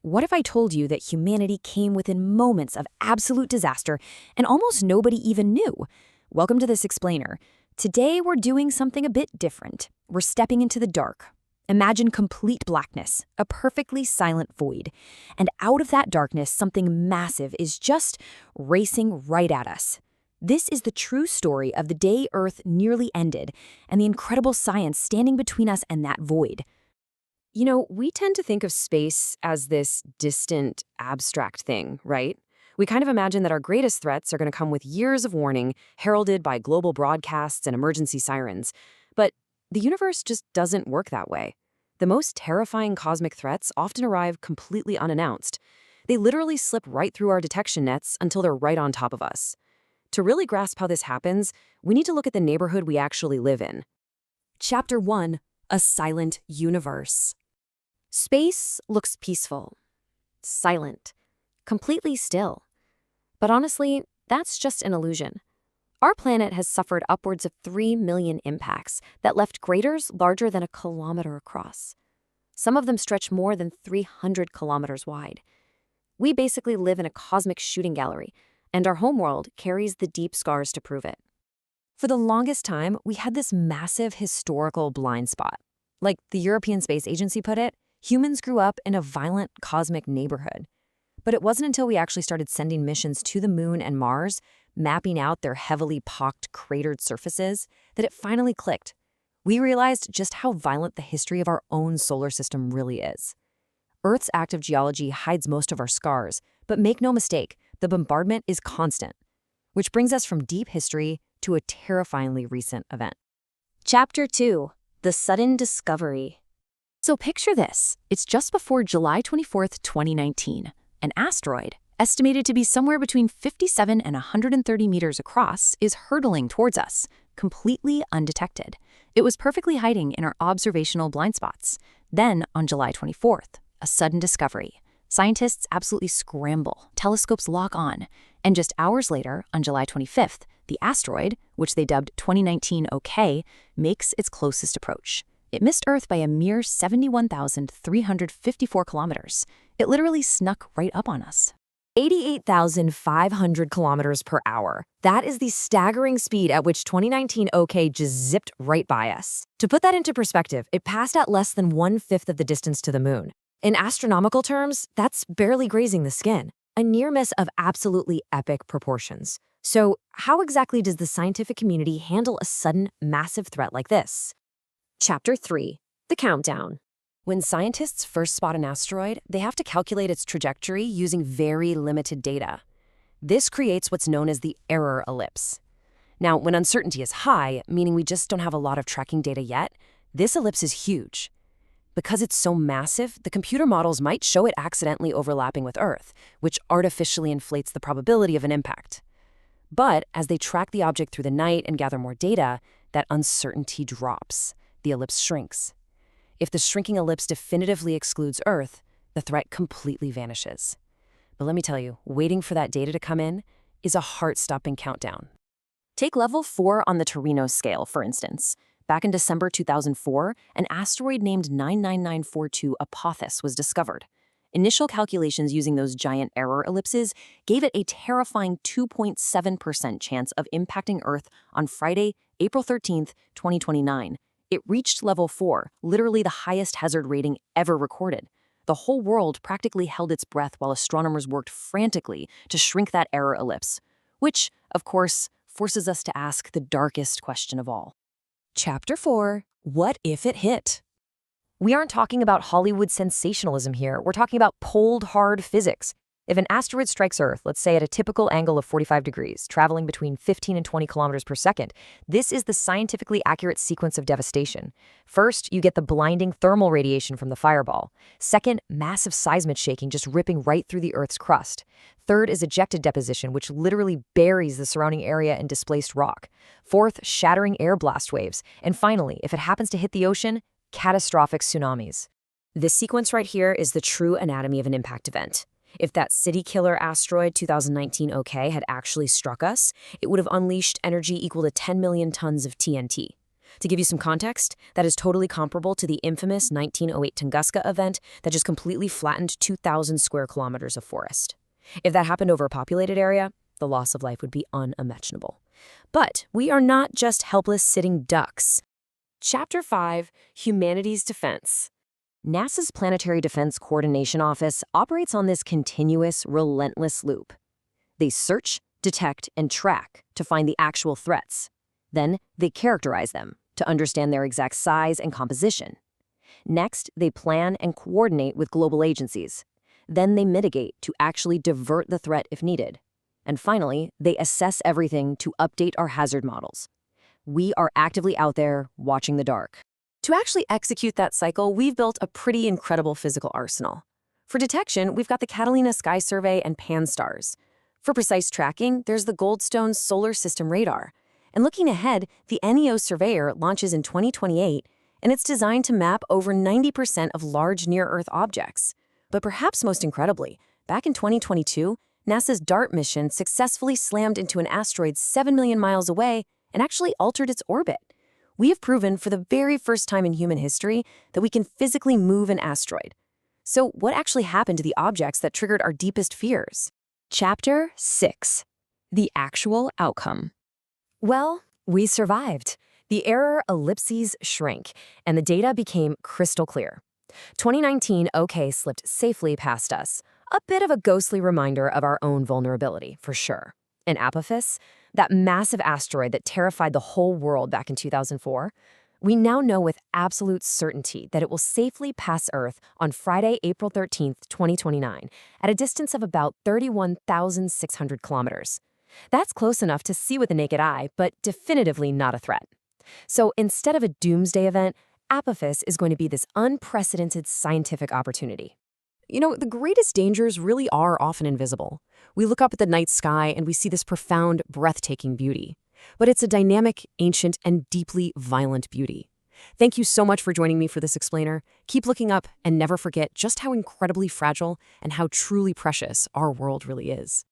what if I told you that humanity came within moments of absolute disaster and almost nobody even knew? Welcome to This Explainer. Today we're doing something a bit different. We're stepping into the dark. Imagine complete blackness, a perfectly silent void. And out of that darkness, something massive is just racing right at us. This is the true story of the day Earth nearly ended and the incredible science standing between us and that void. You know, we tend to think of space as this distant, abstract thing, right? We kind of imagine that our greatest threats are going to come with years of warning, heralded by global broadcasts and emergency sirens. But the universe just doesn't work that way. The most terrifying cosmic threats often arrive completely unannounced. They literally slip right through our detection nets until they're right on top of us. To really grasp how this happens, we need to look at the neighborhood we actually live in. Chapter 1: A Silent Universe. Space looks peaceful, silent, completely still. But honestly, that's just an illusion. Our planet has suffered upwards of 3 million impacts that left craters larger than a kilometer across. Some of them stretch more than 300 kilometers wide. We basically live in a cosmic shooting gallery, and our homeworld carries the deep scars to prove it. For the longest time, we had this massive historical blind spot. Like the European Space Agency put it, humans grew up in a violent cosmic neighborhood. But it wasn't until we actually started sending missions to the Moon and Mars, mapping out their heavily pocked, cratered surfaces, that it finally clicked. We realized just how violent the history of our own solar system really is. Earth's active geology hides most of our scars, but make no mistake, the bombardment is constant. Which brings us from deep history to a terrifyingly recent event. Chapter 2: The Sudden Discovery. So picture this. It's just before July 24th, 2019. An asteroid, estimated to be somewhere between 57 and 130 meters across, is hurtling towards us, completely undetected. It was perfectly hiding in our observational blind spots. Then, on July 24th, a sudden discovery. Scientists absolutely scramble, telescopes lock on, and just hours later, on July 25th, the asteroid, which they dubbed 2019 OK, makes its closest approach. It missed Earth by a mere 71,354 kilometers. It literally snuck right up on us. 88,500 kilometers per hour. That is the staggering speed at which 2019 OK just zipped right by us. To put that into perspective, it passed at less than 1/5 of the distance to the moon. In astronomical terms, that's barely grazing the skin. A near miss of absolutely epic proportions. So, how exactly does the scientific community handle a sudden, massive threat like this? Chapter 3: The Countdown. When scientists first spot an asteroid, they have to calculate its trajectory using very limited data. This creates what's known as the error ellipse. Now, when uncertainty is high, meaning we just don't have a lot of tracking data yet, this ellipse is huge. Because it's so massive, the computer models might show it accidentally overlapping with Earth, which artificially inflates the probability of an impact. But as they track the object through the night and gather more data, that uncertainty drops. The ellipse shrinks. If the shrinking ellipse definitively excludes Earth, the threat completely vanishes. But let me tell you, waiting for that data to come in is a heart-stopping countdown. Take level 4 on the Torino scale, for instance. Back in December 2004, an asteroid named 99942 Apophis was discovered. Initial calculations using those giant error ellipses gave it a terrifying 2.7% chance of impacting Earth on Friday, April 13th, 2029. It reached level 4, literally the highest hazard rating ever recorded. The whole world practically held its breath while astronomers worked frantically to shrink that error ellipse, which, of course, forces us to ask the darkest question of all. Chapter 4: What if it hit? We aren't talking about Hollywood sensationalism here. We're talking about cold, hard physics. If an asteroid strikes Earth, let's say at a typical angle of 45 degrees, traveling between 15 and 20 kilometers per second, this is the scientifically accurate sequence of devastation. First, you get the blinding thermal radiation from the fireball. Second, massive seismic shaking just ripping right through the Earth's crust. Third is ejected deposition, which literally buries the surrounding area in displaced rock. Fourth, shattering air blast waves. And finally, if it happens to hit the ocean, catastrophic tsunamis. This sequence right here is the true anatomy of an impact event. If that city-killer asteroid 2019 OK had actually struck us, it would have unleashed energy equal to 10 million tons of TNT. To give you some context, that is totally comparable to the infamous 1908 Tunguska event that just completely flattened 2,000 square kilometers of forest. If that happened over a populated area, the loss of life would be unimaginable. But we are not just helpless sitting ducks. Chapter 5, Humanity's Defense. NASA's Planetary Defense Coordination Office operates on this continuous, relentless loop. They search, detect, and track to find the actual threats. Then, they characterize them to understand their exact size and composition. Next, they plan and coordinate with global agencies. Then they mitigate to actually divert the threat if needed. And finally, they assess everything to update our hazard models. We are actively out there watching the dark. To actually execute that cycle, we've built a pretty incredible physical arsenal. For detection, we've got the Catalina Sky Survey and Pan-STARRS. For precise tracking, there's the Goldstone Solar System Radar. And looking ahead, the NEO Surveyor launches in 2028, and it's designed to map over 90% of large near-Earth objects. But perhaps most incredibly, back in 2022, NASA's DART mission successfully slammed into an asteroid 7 million miles away and actually altered its orbit. We have proven for the very first time in human history that we can physically move an asteroid. So what actually happened to the objects that triggered our deepest fears? Chapter 6. The Actual Outcome. Well, we survived. The error ellipses shrank, and the data became crystal clear. 2019 OK slipped safely past us. A bit of a ghostly reminder of our own vulnerability, for sure. And Apophis, that massive asteroid that terrified the whole world back in 2004, we now know with absolute certainty that it will safely pass Earth on Friday, April 13, 2029, at a distance of about 31,600 kilometers. That's close enough to see with the naked eye, but definitively not a threat. So instead of a doomsday event, Apophis is going to be this unprecedented scientific opportunity. You know, the greatest dangers really are often invisible. We look up at the night sky and we see this profound, breathtaking beauty. But it's a dynamic, ancient, and deeply violent beauty. Thank you so much for joining me for this explainer. Keep looking up and never forget just how incredibly fragile and how truly precious our world really is.